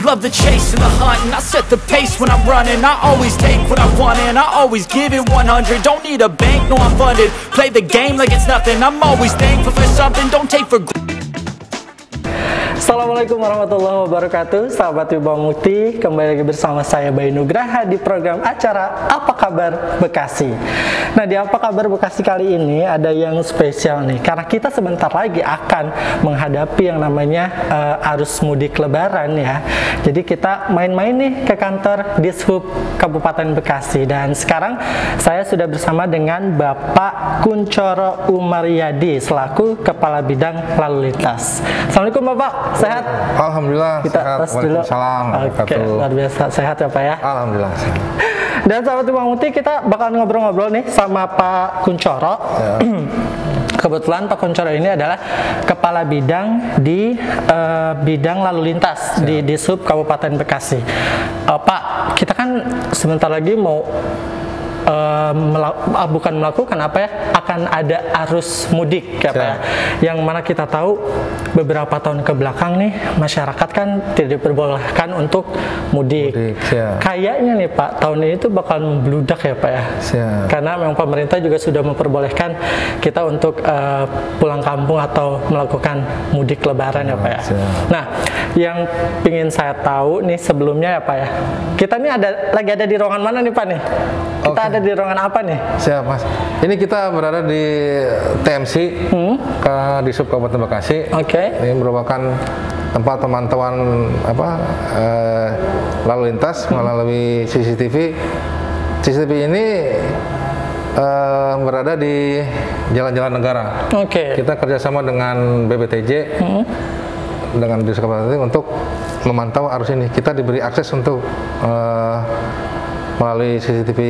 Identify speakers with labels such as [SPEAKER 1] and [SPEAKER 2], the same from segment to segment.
[SPEAKER 1] love the chase and the hunt, and I set the pace when I'm running. I always take what I want and I always give it 100. Don't need a bank, no I'm funded. Play the game like it's nothing. I'm always thankful for something. Don't take for granted.
[SPEAKER 2] Assalamualaikum warahmatullahi wabarakatuh. Sahabat Wibawa Mukti, kembali lagi bersama saya Bayu Nugraha di program acara Apa Kabar Bekasi. Nah, di Apa Kabar Bekasi kali ini ada yang spesial nih, karena kita sebentar lagi akan menghadapi yang namanya arus mudik lebaran ya. Jadi kita main-main nih ke kantor Dishub Kabupaten Bekasi, dan sekarang saya sudah bersama dengan Bapak Kuncoro Umaryadi selaku Kepala Bidang Lalu Lintas. Assalamualaikum Bapak. Sehat?
[SPEAKER 3] Alhamdulillah.
[SPEAKER 2] Kita
[SPEAKER 3] sehat.
[SPEAKER 2] Waalaikumsalam. Oke, luar biasa. Sehat ya Pak ya?
[SPEAKER 3] Alhamdulillah.
[SPEAKER 2] Dan sahabat Wibawa Mukti, kita bakal ngobrol-ngobrol nih sama Pak Kuncoro. Ya. Kebetulan Pak Kuncoro ini adalah Kepala Bidang di Bidang Lalu Lintas di Dishub Kabupaten Bekasi. Pak, kita kan sebentar lagi mau bukan melakukan apa ya, akan ada arus mudik ya Pak ya, yang mana kita tahu beberapa tahun ke belakang nih masyarakat kan tidak diperbolehkan untuk mudik. Kayaknya nih Pak, tahun ini tuh bakal membludak ya Pak ya, karena memang pemerintah juga sudah memperbolehkan kita untuk pulang kampung atau melakukan mudik lebaran ya Pak ya. Nah, yang ingin saya tahu nih sebelumnya ya Pak ya, kita nih lagi ada di ruangan mana nih Pak nih? Kita ada di ruangan apa nih?
[SPEAKER 3] Siap Mas. Ini kita berada di TMC ke Dishub Kabupaten Bekasi. Ini merupakan tempat pemantauan lalu lintas melalui CCTV. CCTV ini berada di jalan-jalan negara. Kita kerjasama dengan BPTJ dengan Dishub Kabupaten untuk memantau arus ini. Kita diberi akses untuk melalui CCTV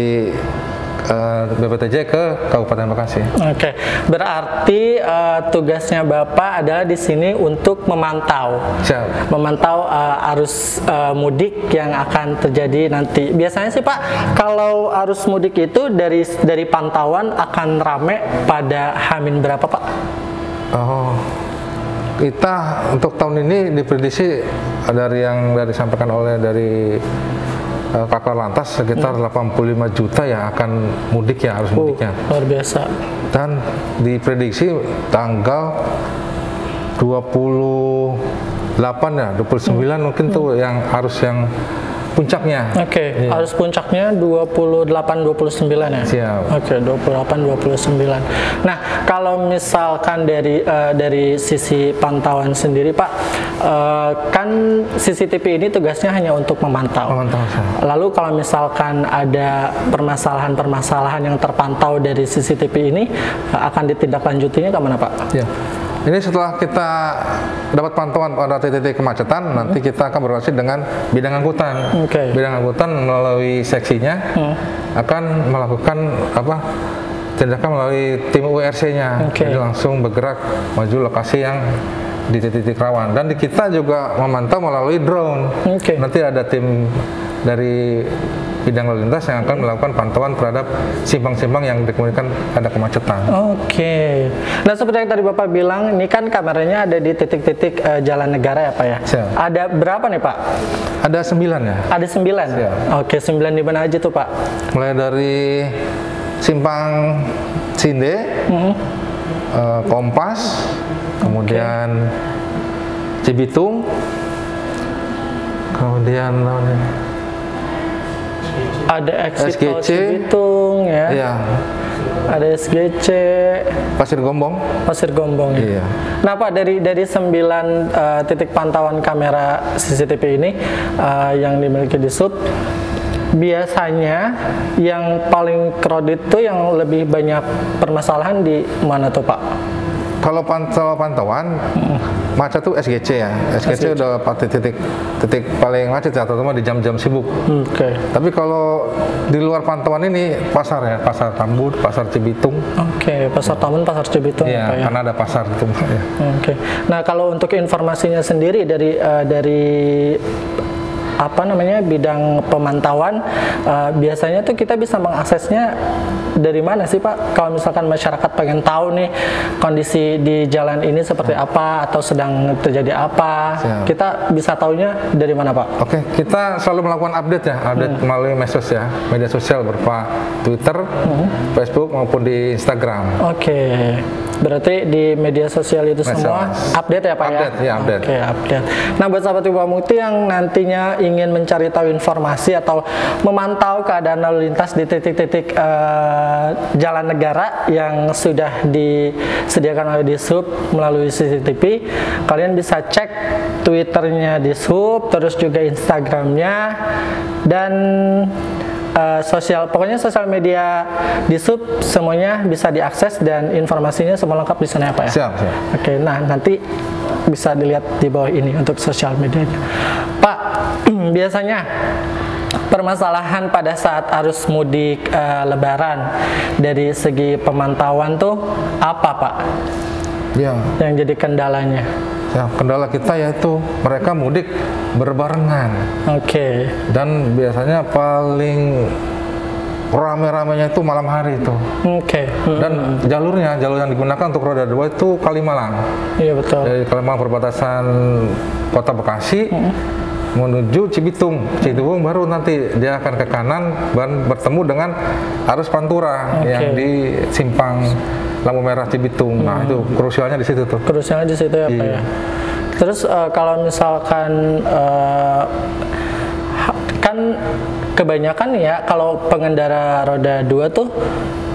[SPEAKER 3] BPTJ ke Kabupaten Bekasi. Berarti tugasnya Bapak adalah di sini untuk memantau, arus mudik yang akan terjadi nanti. Biasanya sih Pak, kalau arus mudik itu dari pantauan akan rame pada H-min berapa Pak? Kita untuk tahun ini diprediksi dari yang disampaikan oleh Kakor Lantas sekitar 85 juta yang akan mudik ya, arus mudiknya. Luar biasa. Dan diprediksi tanggal 28 ya, 29 mungkin tuh yang arus yang puncaknya. Arus puncaknya 28-29 ya? Siap. 28-29. Nah, kalau misalkan dari sisi pantauan sendiri Pak, kan CCTV ini tugasnya hanya untuk memantau. Lalu kalau misalkan ada permasalahan-permasalahan yang terpantau dari CCTV ini, akan ditindaklanjutinya ke mana Pak? Ini setelah kita dapat pantauan pada titik-titik kemacetan, nanti kita akan berkoordinasi dengan bidang angkutan. Bidang angkutan melalui seksinya akan melakukan tindakan melalui tim URC-nya. Jadi langsung bergerak maju lokasi yang di titik-titik rawan. Dan kita juga memantau melalui drone. Nanti ada tim dari bidang lalu lintas yang akan melakukan pantauan terhadap simpang-simpang yang dikemudikan ada kemacetan. Nah, seperti yang tadi Bapak bilang, ini kan kameranya ada di titik-titik jalan negara ya Pak ya? Ada berapa nih Pak? Ada 9 ya. Ada 9? 9 di mana aja tuh Pak? Mulai dari Simpang Cinde, Kompas, kemudian Cibitung, kemudian ada exit tol Cibitung ya. Ada SGC, Pasir Gombong ya. Nah Pak, dari 9 titik pantauan kamera CCTV ini yang dimiliki Dishub, biasanya yang paling crowded itu yang lebih banyak permasalahan di mana tuh Pak? Kalau pantauan macet tuh SGC ya. SGC udah titik paling macet ya, terutama di jam-jam sibuk. Tapi kalau di luar pantauan ini pasar ya, Pasar Tambun, Pasar Cibitung. Pasar Tambun, Pasar Cibitung. Iya, karena ada pasar itu.
[SPEAKER 2] apa namanya bidang pemantauan, biasanya tuh kita bisa mengaksesnya dari mana sih Pak? Kalau misalkan masyarakat pengen tahu nih kondisi di jalan ini seperti apa atau sedang terjadi apa, kita bisa taunya dari mana Pak?
[SPEAKER 3] Oke, kita selalu melakukan update ya, update melalui medsos ya, media sosial berupa Twitter, Facebook maupun di Instagram.
[SPEAKER 2] Oke, berarti di media sosial itu semua update ya Pak
[SPEAKER 3] update, ya? Update.
[SPEAKER 2] Oke, update. Nah buat sahabat Ibu Mukti yang nantinya ingin mencari tahu informasi atau memantau keadaan lalu lintas di titik-titik jalan negara yang sudah disediakan oleh Dishub melalui CCTV, kalian bisa cek Twitternya Dishub, terus juga Instagramnya, dan pokoknya sosial media Dishub semuanya bisa diakses dan informasinya semua lengkap di sana ya Pak ya?
[SPEAKER 3] Siap.
[SPEAKER 2] Oke, nah nanti bisa dilihat di bawah ini untuk sosial medianya. Pak, biasanya permasalahan pada saat arus mudik Lebaran dari segi pemantauan tuh apa Pak?
[SPEAKER 3] Ya.
[SPEAKER 2] Yang jadi kendalanya?
[SPEAKER 3] Ya, kendala kita yaitu mereka mudik berbarengan.
[SPEAKER 2] Oke.
[SPEAKER 3] Dan biasanya paling rame-ramenya itu malam hari itu.
[SPEAKER 2] Oke.
[SPEAKER 3] Dan jalur yang digunakan untuk roda 2 itu Kalimalang.
[SPEAKER 2] Iya betul.
[SPEAKER 3] Dari Kalimalang perbatasan Kota Bekasi menuju Cibitung. Cibitung baru nanti dia akan ke kanan dan bertemu dengan arus Pantura yang di simpang lampu merah Cibitung. Nah, itu krusialnya di situ tuh.
[SPEAKER 2] Krusialnya di situ ya Pak ya. Terus kalau misalkan kan kebanyakan ya kalau pengendara roda 2 tuh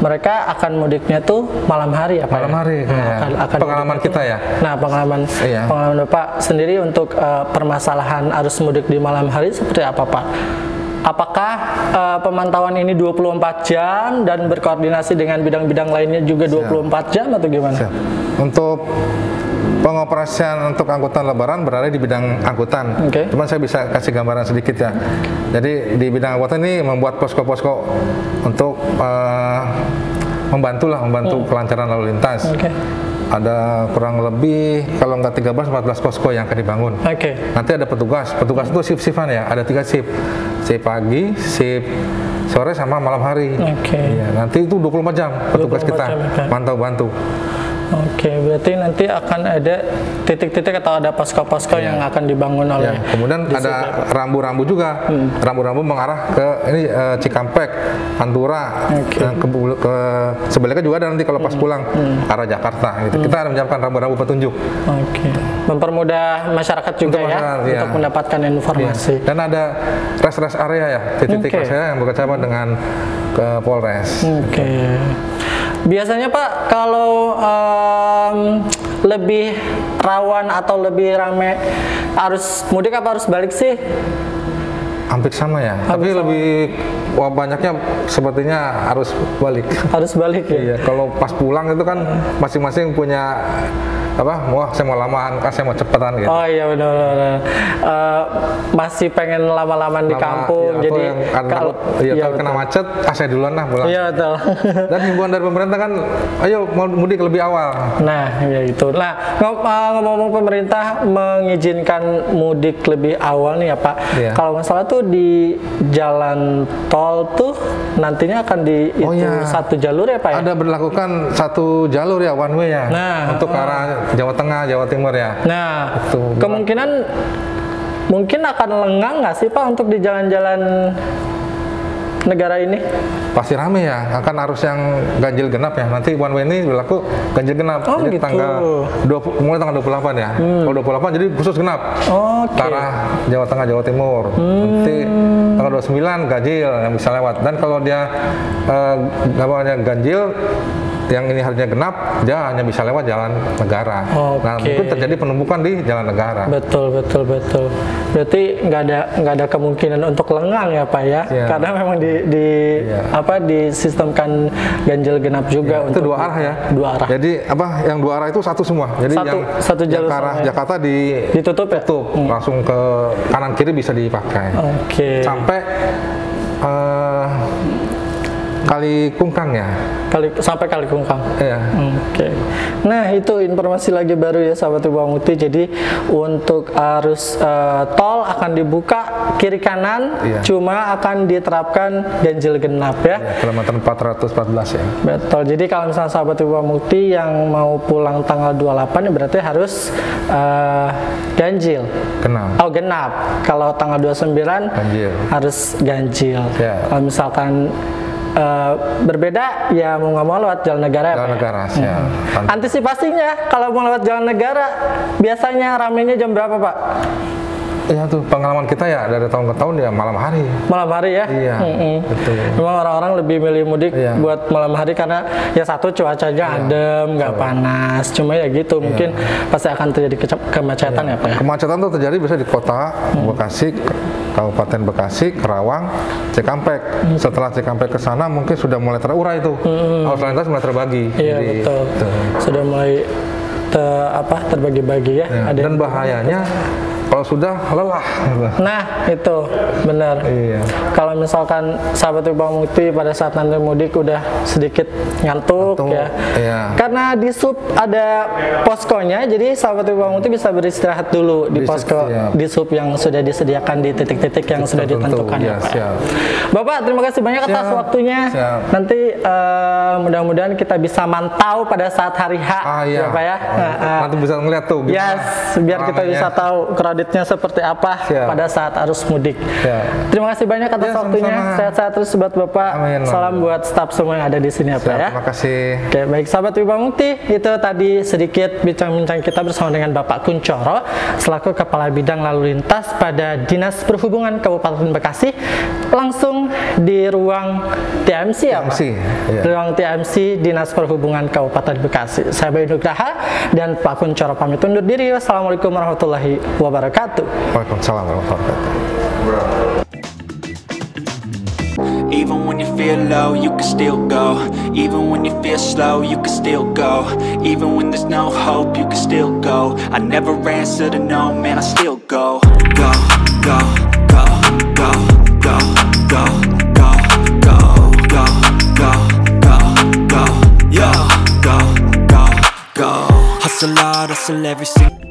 [SPEAKER 2] mereka akan mudiknya tuh malam hari ya Pak.
[SPEAKER 3] Malam hari akan pengalaman kita ya.
[SPEAKER 2] Nah, pengalaman Bapak sendiri untuk permasalahan arus mudik di malam hari seperti apa Pak? Apakah pemantauan ini 24 jam dan berkoordinasi dengan bidang-bidang lainnya juga 24 jam atau gimana?
[SPEAKER 3] Untuk pengoperasian untuk angkutan Lebaran berada di bidang angkutan. Cuman saya bisa kasih gambaran sedikit ya. Jadi di bidang angkutan ini membuat posko-posko untuk membantu kelancaran lalu lintas. Ada kurang lebih kalau nggak 13-14 posko yang akan dibangun. Nanti ada petugas itu shift-shiftan ya, ada 3 shift. Shift pagi, shift sore sama malam hari. Ya, nanti itu 24 jam petugas kita mantau bantu.
[SPEAKER 2] Berarti nanti akan ada titik-titik atau ada posko-posko yang akan dibangun oleh.
[SPEAKER 3] Kemudian ada rambu-rambu juga. Rambu-rambu mengarah ke ini Cikampek, Pantura, dan ke sebaliknya juga ada nanti kalau pas pulang arah Jakarta. Gitu. Kita akan menyiapkan rambu-rambu petunjuk.
[SPEAKER 2] Mempermudah masyarakat juga untuk mendapatkan informasi.
[SPEAKER 3] Dan ada rest area ya, titik-titik rest area yang bekerjasama dengan ke Polres.
[SPEAKER 2] Biasanya Pak, kalau lebih rawan atau lebih ramai arus mudik apa arus balik sih?
[SPEAKER 3] Hampir sama ya, tapi lebih banyaknya sepertinya arus balik.
[SPEAKER 2] Arus balik ya?
[SPEAKER 3] Iya, kalau pas pulang itu kan masing-masing punya wah saya mau lamaan, saya mau cepetan gitu.
[SPEAKER 2] Oh iya benar. Masih pengen lama-lama di kampung, jadi
[SPEAKER 3] kalau kena macet, saya duluan lah pulang.
[SPEAKER 2] Iya betul.
[SPEAKER 3] Dan himbauan dari pemerintah kan, ayo mau mudik lebih awal.
[SPEAKER 2] Nah ya itu. Nah ngomong-ngomong pemerintah mengizinkan mudik lebih awal nih ya Pak. Kalau nggak salah tuh di jalan tol tuh nantinya akan satu jalur ya Pak ya?
[SPEAKER 3] Ada berlakukan satu jalur ya, one way ya. Untuk arah Jawa Tengah, Jawa Timur ya.
[SPEAKER 2] Nah, kemungkinan mungkin akan lengang nggak sih Pak untuk di jalan-jalan negara ini?
[SPEAKER 3] Pasti rame ya, akan arus yang ganjil genap ya. Nanti one way ini berlaku ganjil genap. Jadi mulai tanggal 28 ya. Kalau 28 jadi khusus genap. Arah Jawa Tengah, Jawa Timur. Nanti tanggal 29 ganjil yang bisa lewat. Dan kalau dia ganjil yang ini harusnya genap, dia hanya bisa lewat jalan negara. Nah, mungkin terjadi penumpukan di jalan negara.
[SPEAKER 2] Betul. Berarti nggak ada kemungkinan untuk lengang ya Pak ya? Karena memang disistemkan ganjil genap juga.
[SPEAKER 3] Itu dua arah ya.
[SPEAKER 2] Dua arah.
[SPEAKER 3] Jadi yang dua arah itu satu semua. Jadi
[SPEAKER 2] satu jalur
[SPEAKER 3] ke arah Jakarta ditutup ya? Langsung ke kanan kiri bisa dipakai. Sampai Kali Kungkang ya.
[SPEAKER 2] Sampai Kali Kungkang.
[SPEAKER 3] Iya.
[SPEAKER 2] Oke. Nah, itu informasi lagi baru ya sahabat Ibu Mukti. Jadi untuk arus tol akan dibuka kiri kanan, cuma akan diterapkan ganjil genap ya.
[SPEAKER 3] Kilometer 414 ya.
[SPEAKER 2] Betul. Jadi kalau misalnya sahabat Ibu Mukti yang mau pulang tanggal 28 ya berarti harus ganjil.
[SPEAKER 3] Genap.
[SPEAKER 2] Oh, genap. Kalau tanggal 29
[SPEAKER 3] ganjil.
[SPEAKER 2] Harus ganjil. Kalau misalkan berbeda ya mau nggak mau lewat jalan negara ya,
[SPEAKER 3] jalan negara ya.
[SPEAKER 2] Antisipasinya kalau mau lewat jalan negara biasanya ramenya jam berapa Pak?
[SPEAKER 3] Ya tuh pengalaman kita ya dari tahun ke tahun ya malam hari.
[SPEAKER 2] Malam hari ya?
[SPEAKER 3] Iya. Betul.
[SPEAKER 2] Memang orang-orang lebih milih mudik buat malam hari karena ya satu cuacanya adem, nggak panas. Cuma ya gitu mungkin pasti akan terjadi kemacetan ya Pak ya?
[SPEAKER 3] Kemacetan tuh terjadi bisa di kota Bekasi, Kabupaten Bekasi, Karawang, Cikampek. Setelah Cikampek ke sana mungkin sudah mulai terurai tuh. Arus lalu lintas mulai terbagi.
[SPEAKER 2] Iya. Jadi, betul. Sudah mulai terbagi-bagi ya.
[SPEAKER 3] Dan bahayanya kalau sudah lelah.
[SPEAKER 2] Nah, itu benar.
[SPEAKER 3] Iya.
[SPEAKER 2] Kalau misalkan sahabat Ibu Mukti pada saat nanti mudik udah sedikit ngantuk ya.
[SPEAKER 3] Iya.
[SPEAKER 2] Karena di sub ada poskonya, jadi sahabat Ibu Mukti bisa beristirahat dulu di posko di sub yang sudah disediakan di titik-titik yang sudah ditentukan ya, Pak.
[SPEAKER 3] Siap.
[SPEAKER 2] Bapak, terima kasih banyak atas waktunya.
[SPEAKER 3] Siap.
[SPEAKER 2] Nanti mudah-mudahan kita bisa mantau pada saat hari H ya, Pak ya.
[SPEAKER 3] Nanti bisa ngeliat tuh gimana.
[SPEAKER 2] Biar kita bisa tahu kreditnya seperti apa pada saat arus mudik. Terima kasih banyak atas waktunya. Sehat-sehat terus buat Bapak.
[SPEAKER 3] Amin.
[SPEAKER 2] Salam buat staf semua yang ada di sini ya Pak ya.
[SPEAKER 3] Terima kasih.
[SPEAKER 2] Oke, baik sahabat Ibu Mukti, itu tadi sedikit bincang-bincang kita bersama dengan Bapak Kuncoro selaku Kepala Bidang Lalu Lintas pada Dinas Perhubungan Kabupaten Bekasi, langsung di ruang TMC ya Pak. Ruang TMC Dinas Perhubungan Kabupaten Bekasi. Saya Bayu Nugraha dan Pak Kuncoro pamit undur diri. Wassalamualaikum warahmatullahi wabarakatuh.
[SPEAKER 3] Waalaikumsalam warahmatullahi wabarakatuh.
[SPEAKER 1] Even when you feel low, you can still go. Even when you feel slow, you can still go. Even when there's no hope, you can still go. I never answer to no, man, I still go. Go, go, go, go, go, go, go, go, go, go, go, go, yo, go, go, go. Hustle hard, hustle every single